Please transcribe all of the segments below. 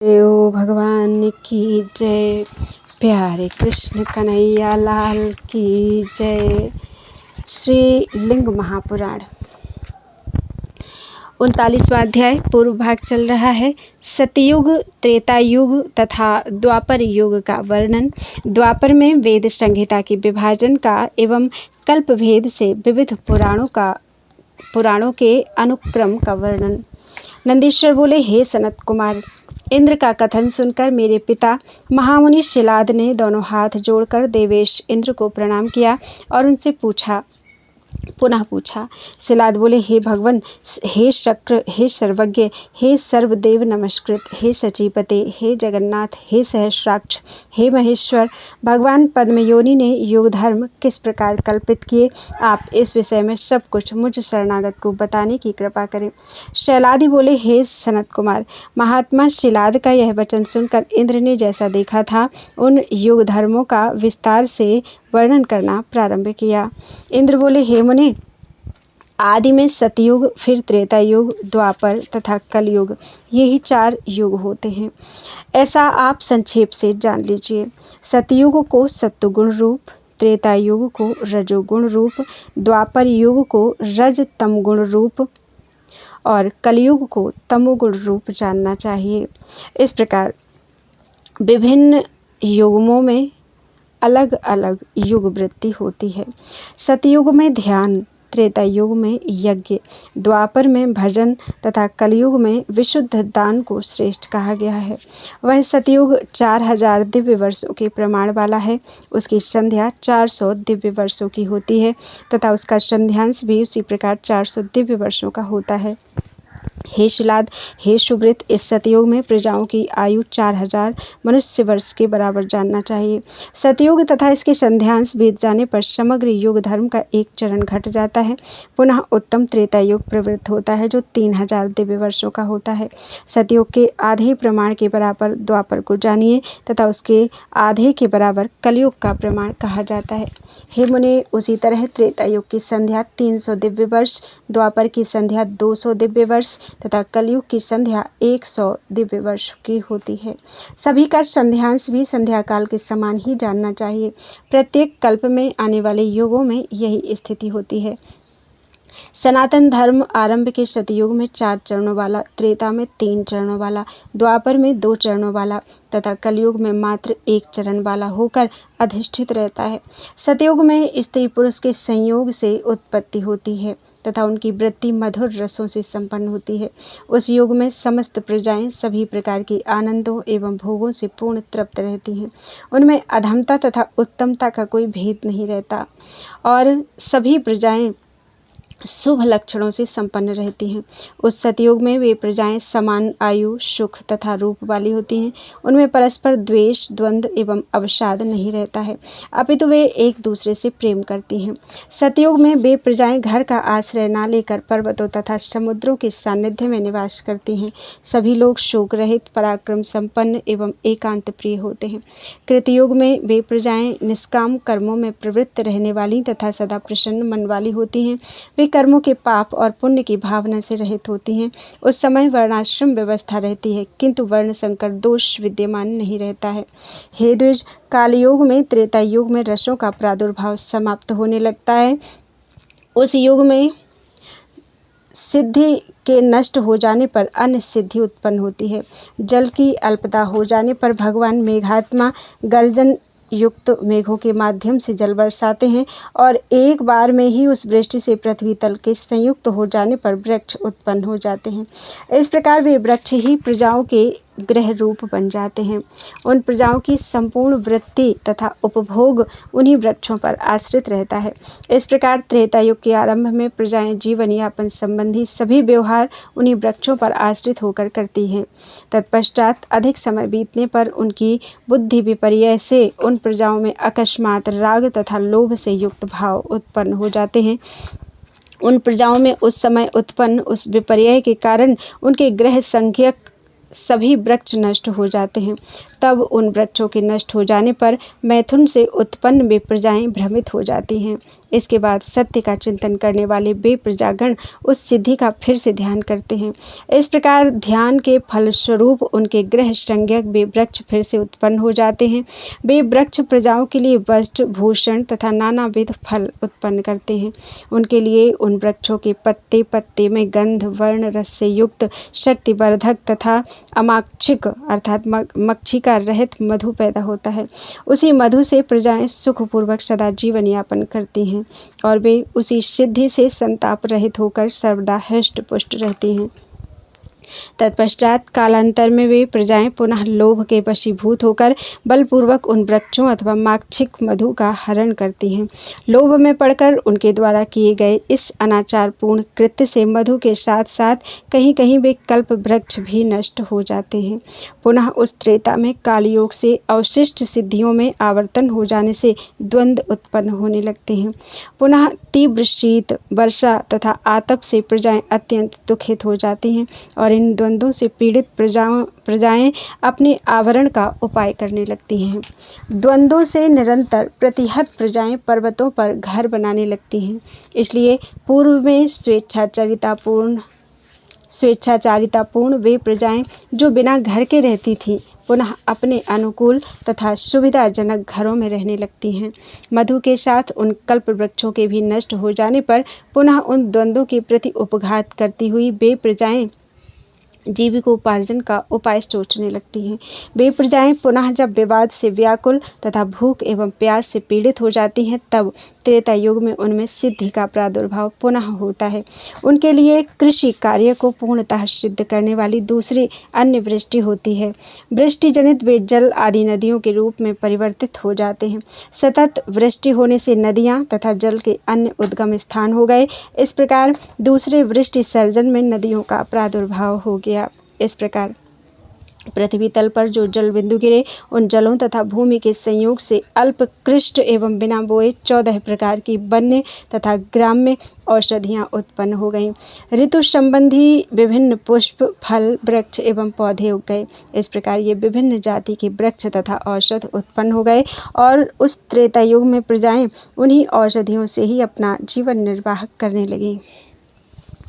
देव भगवान की जय। प्यारे कृष्ण कन्हैया लाल की जय। श्री लिंग महापुराण 39वां अध्याय पूर्व भाग चल रहा है। सतयुग, त्रेता युग तथा द्वापर युग का वर्णन। द्वापर में वेद संहिता के विभाजन का एवं कल्प भेद से विविध पुराणों के अनुक्रम का वर्णन। नंदीश्वर बोले, हे सनत कुमार, इंद्र का कथन सुनकर मेरे पिता महामुनि शिलाद ने दोनों हाथ जोड़कर देवेश इंद्र को प्रणाम किया और उनसे पुनः पूछा। शिलाद बोले, हे भगवन, हे शक्र, हे सर्वज्ञ, हे सर्वदेव नमस्कृत, हे सचीपते, हे जगन्नाथ, हे सहस्राक्ष, हे महेश्वर, भगवान पद्मयोनि ने युग धर्म किस प्रकार कल्पित किए, आप इस विषय में सब कुछ मुझ शरणागत को बताने की कृपा करें। शैलादि बोले, हे सनत कुमार, महात्मा शिलाद का यह वचन सुनकर इंद्र ने जैसा देखा था उन युग धर्मों का विस्तार से वर्णन करना प्रारंभ किया। इंद्र बोले, हे मुनि, आदि में सतयुग, फिर त्रेता युग, द्वापर तथा कलयुग, यही 4 युग होते हैं। ऐसा आप संक्षेप से जान लीजिए। सतयुग को सत्वगुण रूप, त्रेता युग को रजोगुण रूप, द्वापर युग को रज तमगुण रूप और कलयुग को तमोगुण रूप जानना चाहिए। इस प्रकार विभिन्न युगों में अलग अलग युग वृत्ति होती है। सतयुग में ध्यान, त्रेता युग में यज्ञ, द्वापर में भजन तथा कलयुग में विशुद्ध दान को श्रेष्ठ कहा गया है। वह सतयुग 4000 दिव्य वर्षों के प्रमाण वाला है। उसकी संध्या 400 दिव्य वर्षों की होती है तथा उसका संध्यांश भी उसी प्रकार 400 दिव्य वर्षों का होता है। हे शिलाद, हे सुब्रत, इस सतयुग में प्रजाओं की आयु 4000 मनुष्य वर्ष के बराबर जानना चाहिए। सतयुग तथा इसके संध्यांश बीत जाने पर समग्र युग धर्म का एक चरण घट जाता है। पुनः उत्तम त्रेता युग प्रवृत्त होता है जो 3000 दिव्य वर्षों का होता है। सतयुग के आधे प्रमाण के बराबर द्वापर को जानिए तथा उसके आधे के बराबर कलयुग का प्रमाण कहा जाता है। हे मुने, उसी तरह त्रेता युग की संध्या 300 दिव्य वर्ष, द्वापर की संध्या 200 दिव्य वर्ष तथा कलयुग की संध्या 100 दिव्य वर्ष की होती है। सभी का संध्यांश भी संध्या काल के समान ही जानना चाहिए। प्रत्येक कल्प में आने वाले युगों में यही स्थिति होती है। सनातन धर्म आरंभ के सतयुग में 4 चरणों वाला, त्रेता में 3 चरणों वाला, द्वापर में 2 चरणों वाला तथा कलयुग में मात्र 1 चरण वाला होकर अधिष्ठित रहता है। सतयुग में स्त्री पुरुष के संयोग से उत्पत्ति होती है तथा उनकी वृत्ति मधुर रसों से संपन्न होती है। उस युग में समस्त प्रजाएं सभी प्रकार के आनंदों एवं भोगों से पूर्ण तृप्त रहती हैं। उनमें अधमता तथा उत्तमता का कोई भेद नहीं रहता और सभी प्रजाएं शुभ लक्षणों से संपन्न रहती हैं। उस सतयुग में वे प्रजाएं समान आयु, सुख तथा रूप वाली होती हैं। उनमें परस्पर द्वेष, द्वंद्व एवं अवसाद नहीं रहता है, अपितु वे एक दूसरे से प्रेम करती हैं। सतयुग में वे प्रजाएं घर का आश्रय न लेकर पर्वतों तथा समुद्रों के सानिध्य में निवास करती हैं। सभी लोग शोक रहित, पराक्रम संपन्न एवं एकांत प्रिय होते हैं। कृतयुग में वे प्रजाएं निष्काम कर्मों में प्रवृत्त रहने वाली तथा सदा प्रसन्न मन वाली होती हैं। वे कर्मों के पाप और पुण्य की भावना से रहित होती हैं। उस समय वर्णाश्रम व्यवस्था रहती है किंतु वर्ण संकर दोष विद्यमान नहीं रहता है। हे द्विज, कालयुग में त्रेता युग में रसों का प्रादुर्भाव समाप्त होने लगता है। उस युग में सिद्धि के नष्ट हो जाने पर अन्य सिद्धि उत्पन्न होती है। जल की अल्पता हो जाने पर भगवान मेघात्मा गर्जन युक्त मेघों के माध्यम से जल बरसाते हैं और एक बार में ही उस वृष्टि से पृथ्वी तल के संयुक्त हो जाने पर वृक्ष उत्पन्न हो जाते हैं। इस प्रकार वे वृक्ष ही प्रजाओं के ग्रह रूप बन जाते हैं। उन प्रजाओं की संपूर्ण वृत्ति तथा उपभोग उन्हीं वृक्षों पर आश्रित रहता है। इस प्रकार त्रेता युग के आरंभ में प्रजाएं जीवन यापन संबंधी सभी व्यवहार उन्हीं वृक्षों पर आश्रित होकर करती हैं। तत्पश्चात अधिक समय बीतने पर उनकी बुद्धि विपर्य से उन प्रजाओं में अकस्मात राग तथा लोभ से युक्त भाव उत्पन्न हो जाते हैं। उन प्रजाओं में उस समय उत्पन्न उस विपर्य के कारण उनके ग्रह संख्यक सभी वृक्ष नष्ट हो जाते हैं। तब उन वृक्षों के नष्ट हो जाने पर मैथुन से उत्पन्न वे प्रजाएं भ्रमित हो जाती हैं। इसके बाद सत्य का चिंतन करने वाले वे प्रजागण उस सिद्धि का फिर से ध्यान करते हैं। इस प्रकार ध्यान के फलस्वरूप उनके गृह संज्ञक वे वृक्ष फिर से उत्पन्न हो जाते हैं। वे वृक्ष प्रजाओं के लिए वस्त्र, भूषण तथा नानाविध फल उत्पन्न करते हैं। उनके लिए उन वृक्षों के पत्ते पत्ते में गंध, वर्ण, रस से युक्त, शक्तिवर्धक तथा अमाक्षिक अर्थात मक्षिका रहित मधु पैदा होता है। उसी मधु से प्रजाएं सुखपूर्वक सदा जीवन यापन करती हैं और वे उसी सिद्धि से संताप रहित होकर सर्वदा हृष्ट पुष्ट रहती हैं। तत्पश्चात कालांतर में वे प्रजाएं पुनः लोभ के वशीभूत होकर बलपूर्वक उन वृक्षों अथवा माक्षिक मधु का हरण करती हैं। लोभ में पड़कर उनके द्वारा किए गए इस अनाचारपूर्ण कृत्य से मधु के साथ साथ कहीं कहीं वे कल्प वृक्ष भी नष्ट हो जाते हैं। पुनः उस त्रेता में कालयोग से अवशिष्ट सिद्धियों में आवर्तन हो जाने से द्वंद्व उत्पन्न होने लगते हैं। पुनः तीव्र शीत, वर्षा तथा आतप से प्रजाएं अत्यंत दुखित हो जाती हैं और इन द्वंद्वों से पीड़ित प्रजाएं अपने आवरण का उपाय करने लगती हैं। द्वंद्वों से निरंतर प्रतिहत प्रजाएं पर्वतों पर घर बनाने लगती हैं। इसलिए पूर्व में स्वेच्छाचारितापूर्ण वे प्रजाएं जो बिना घर के रहती थीं पुनः अपने अनुकूल तथा सुविधाजनक घरों में रहने लगती हैं। मधु के साथ उन कल्प वृक्षों के भी नष्ट हो जाने पर पुनः उन द्वंद्वों के प्रति उपघात करती हुई वे प्रजाएं जीविकोपार्जन का उपाय सोचने लगती हैं। वे प्रजाएं पुनः जब विवाद से व्याकुल तथा भूख एवं प्यास से पीड़ित हो जाती हैं तब त्रेता युग में उनमें सिद्धि का प्रादुर्भाव पुनः होता है। उनके लिए कृषि कार्य को पूर्णतः सिद्ध करने वाली दूसरी अन्य वृष्टि होती है। वृष्टि जनित वे जल आदि नदियों के रूप में परिवर्तित हो जाते हैं। सतत वृष्टि होने से नदियाँ तथा जल के अन्य उद्गम स्थान हो गए। इस प्रकार दूसरे वृष्टि सर्जन में नदियों का प्रादुर्भाव हो गया। इस प्रकार पृथ्वी तल पर जो जल बिंदु गिरे उन जलों तथा भूमि के संयोग से अल्प कृष्ट एवं बिना बोए 14 प्रकार की वन्य तथा ग्राम्य औषधियाँ उत्पन्न हो गईं। ऋतु संबंधी विभिन्न पुष्प, फल, वृक्ष एवं पौधे उग गए। इस प्रकार ये विभिन्न जाति के वृक्ष तथा औषध उत्पन्न हो गए और उस त्रेता युग में प्रजाएं उन्हीं औषधियों से ही अपना जीवन निर्वाह करने लगीं।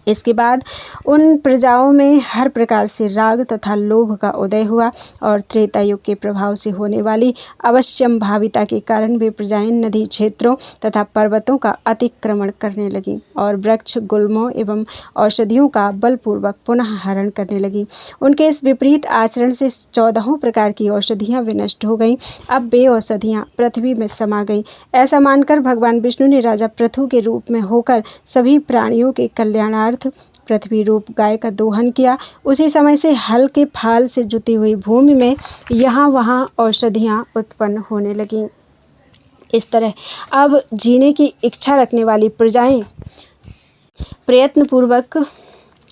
इसके बाद उन प्रजाओं में हर प्रकार से राग तथा लोभ का उदय हुआ और त्रेता युग के प्रभाव से होने वाली अवश्यंभाविता के कारण वे प्रजाएं नदी क्षेत्रों तथा पर्वतों का अतिक्रमण करने लगीं और वृक्ष, गुल्मों एवं औषधियों का बलपूर्वक पुनः हरण करने लगीं। उनके इस विपरीत आचरण से 14 प्रकार की औषधियाँ विनष्ट हो गईं। अब वे औषधियाँ पृथ्वी में समा गईं। ऐसा मानकर भगवान विष्णु ने राजा पृथु के रूप में होकर सभी प्राणियों के कल्याणार्थ पृथ्वी रूप गाय का दोहन किया। उसी समय से हल के फाल से जुती हुई भूमि में यहाँ वहाँ औषधियाँ उत्पन्न होने लगीं। इस तरह अब जीने की इच्छा रखने वाली प्रजाएं प्रयत्नपूर्वक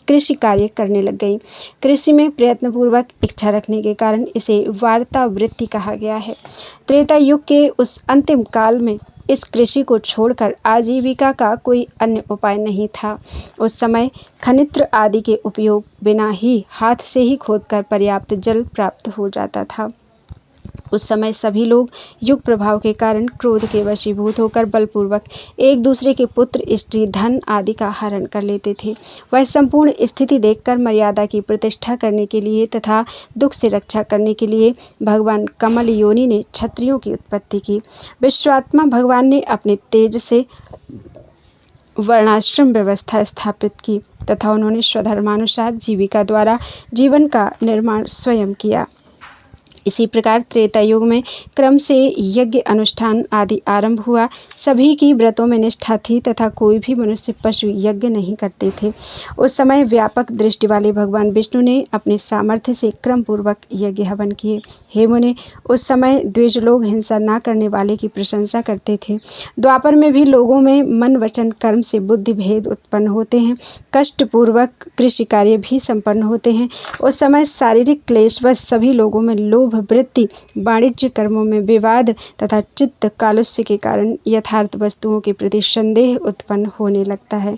कृषि कार्य करने लग गई। कृषि में प्रयत्नपूर्वक इच्छा रखने के कारण इसे वार्तावृत्ति कहा गया है। त्रेता युग के उस अंतिम काल में इस कृषि को छोड़कर आजीविका का कोई अन्य उपाय नहीं था। उस समय खनित्र आदि के उपयोग बिना ही हाथ से ही खोदकर पर्याप्त जल प्राप्त हो जाता था। उस समय सभी लोग युग प्रभाव के कारण क्रोध के वशीभूत होकर बलपूर्वक एक दूसरे के पुत्र, स्त्री, धन आदि का हरण कर लेते थे। वह संपूर्ण स्थिति देखकर मर्यादा की प्रतिष्ठा करने के लिए तथा दुख से रक्षा करने के लिए भगवान कमल योनि ने क्षत्रियों की उत्पत्ति की। विश्वात्मा भगवान ने अपने तेज से वर्णाश्रम व्यवस्था स्थापित की तथा उन्होंने स्वधर्मानुसार जीविका द्वारा जीवन का निर्माण स्वयं किया। इसी प्रकार त्रेता युग में क्रम से यज्ञ अनुष्ठान आदि आरंभ हुआ। सभी की व्रतों में निष्ठा थी तथा कोई भी मनुष्य पशु यज्ञ नहीं करते थे। उस समय व्यापक दृष्टि वाले भगवान विष्णु ने अपने सामर्थ्य से क्रम पूर्वक यज्ञ हवन किए। हे मुने, उस समय द्विज लोग हिंसा न करने वाले की प्रशंसा करते थे। द्वापर में भी लोगों में मन, वचन, कर्म से बुद्धि भेद उत्पन्न होते हैं। कष्टपूर्वक कृषि कार्य भी संपन्न होते हैं। उस समय शारीरिक क्लेशवश सभी लोगों में लोभ वृत्ति, वाणिज्य कर्मों में विवाद तथा चित्त कालुष्य के कारण यथार्थ वस्तुओं के प्रति संदेह उत्पन्न होने लगता है।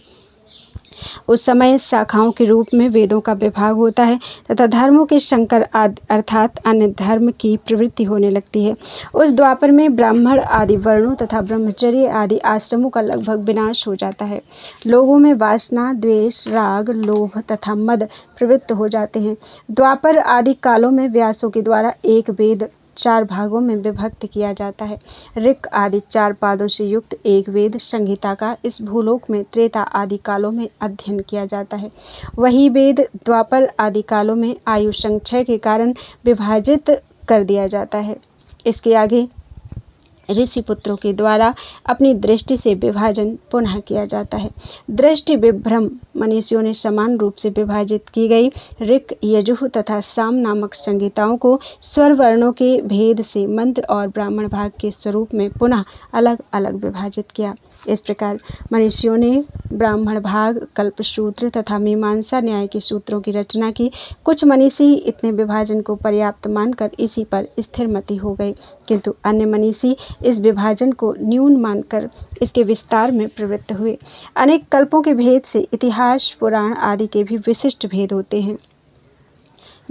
उस समय शाखाओं के रूप में वेदों का विभाग होता है तथा धर्मों के संकर अर्थात अन्य धर्म की प्रवृत्ति होने लगती है। उस द्वापर में ब्राह्मण आदि वर्णों तथा ब्रह्मचर्य आदि आश्रमों का लगभग विनाश हो जाता है। लोगों में वासना, द्वेष, राग, लोभ तथा मद प्रवृत्त हो जाते हैं। द्वापर आदि कालों में व्यासों के द्वारा एक वेद 4 भागों में विभक्त किया जाता है। ऋक् आदि 4 पादों से युक्त एक वेद संहिता का इस भूलोक में त्रेता आदि कालों में अध्ययन किया जाता है। वही वेद द्वापर आदि कालों में आयु संक्षय के कारण विभाजित कर दिया जाता है। इसके आगे ऋषि पुत्रों के द्वारा अपनी दृष्टि से विभाजन पुनः किया जाता है। दृष्टि विभ्रम मनीषियों ने समान रूप से विभाजित की गई ऋक्, यजुः तथा साम नामक संहिताओं को स्वर वर्णों के भेद से मंत्र और ब्राह्मण भाग के स्वरूप में पुनः अलग अलग विभाजित किया। इस प्रकार मनीषियों ने ब्राह्मण भाग, कल्पसूत्र तथा मीमांसा न्याय के सूत्रों की रचना की। कुछ मनीषी इतने विभाजन को पर्याप्त मानकर इसी पर स्थिरमति हो गए, किंतु अन्य मनीषी इस विभाजन को न्यून मानकर इसके विस्तार में प्रवृत्त हुए। अनेक कल्पों के भेद से इतिहास, पुराण आदि के भी विशिष्ट भेद होते हैं।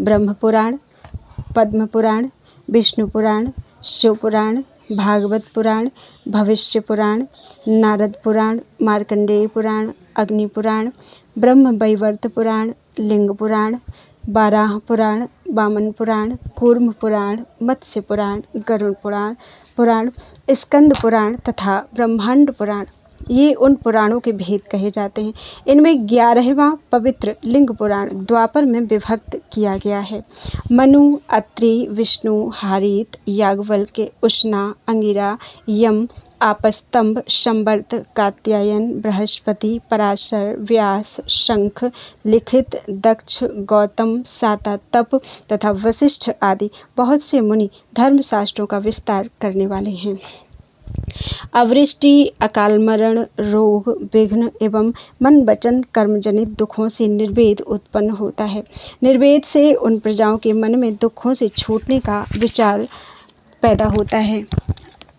ब्रह्म पुराण, पद्म पुराण, विष्णु पुराण, शिव पुराण, भागवत पुराण, भविष्य पुराण, नारद पुराण, मार्कंडेय पुराण, अग्नि पुराण, ब्रह्म वैवर्त पुराण, लिंग पुराण, बाराह पुराण, वामन पुराण, कूर्म पुराण, मत्स्य पुराण, गरुड़ पुराण, स्कंद पुराण तथा ब्रह्मांड पुराण, ये उन पुराणों के भेद कहे जाते हैं। इनमें 11वां पवित्र लिंग पुराण द्वापर में विभक्त किया गया है। मनु, अत्रि, विष्णु, हारीत, याज्ञवल्क्य, उष्णा, अंगिरा, यम, आपस्तंभ, संवर्त, कात्यायन, बृहस्पति, पराशर, व्यास, शंख, लिखित, दक्ष, गौतम, साता, तप तथा वशिष्ठ आदि बहुत से मुनि धर्मशास्त्रों का विस्तार करने वाले हैं। अवृष्टि, अकाल मरण, रोग, विघ्न एवं मन वचन कर्म जनित दुखों से निर्वेद उत्पन्न होता है। निर्वेद से उन प्रजाओं के मन में दुखों से छूटने का विचार पैदा होता है।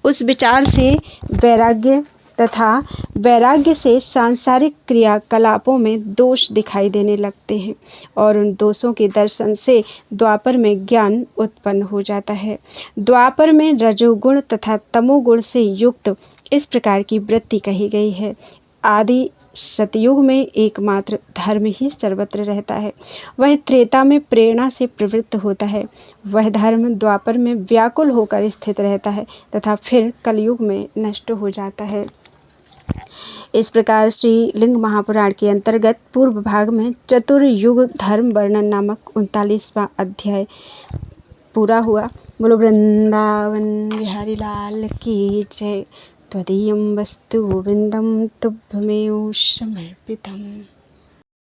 उस विचार से वैराग्य तथा वैराग्य से सांसारिक क्रियाकलापों में दोष दिखाई देने लगते हैं और उन दोषों के दर्शन से द्वापर में ज्ञान उत्पन्न हो जाता है। द्वापर में रजोगुण तथा तमोगुण से युक्त इस प्रकार की वृत्ति कही गई है। आदि सतयुग में एकमात्र धर्म ही सर्वत्र रहता है। वह त्रेता में प्रेरणा से प्रवृत्त होता है। वह धर्म द्वापर में व्याकुल होकर स्थित रहता है तथा फिर कलयुग में नष्ट हो जाता है। इस प्रकार श्री लिंग महापुराण के अंतर्गत पूर्व भाग में चतुर्युग धर्म वर्णन नामक 39वां अध्याय पूरा हुआ। बोलो वृंदावन बिहारी लाल की जय। त्वदीयं वस्तु गोविंदं तुभ्यमेव समर्पितम्।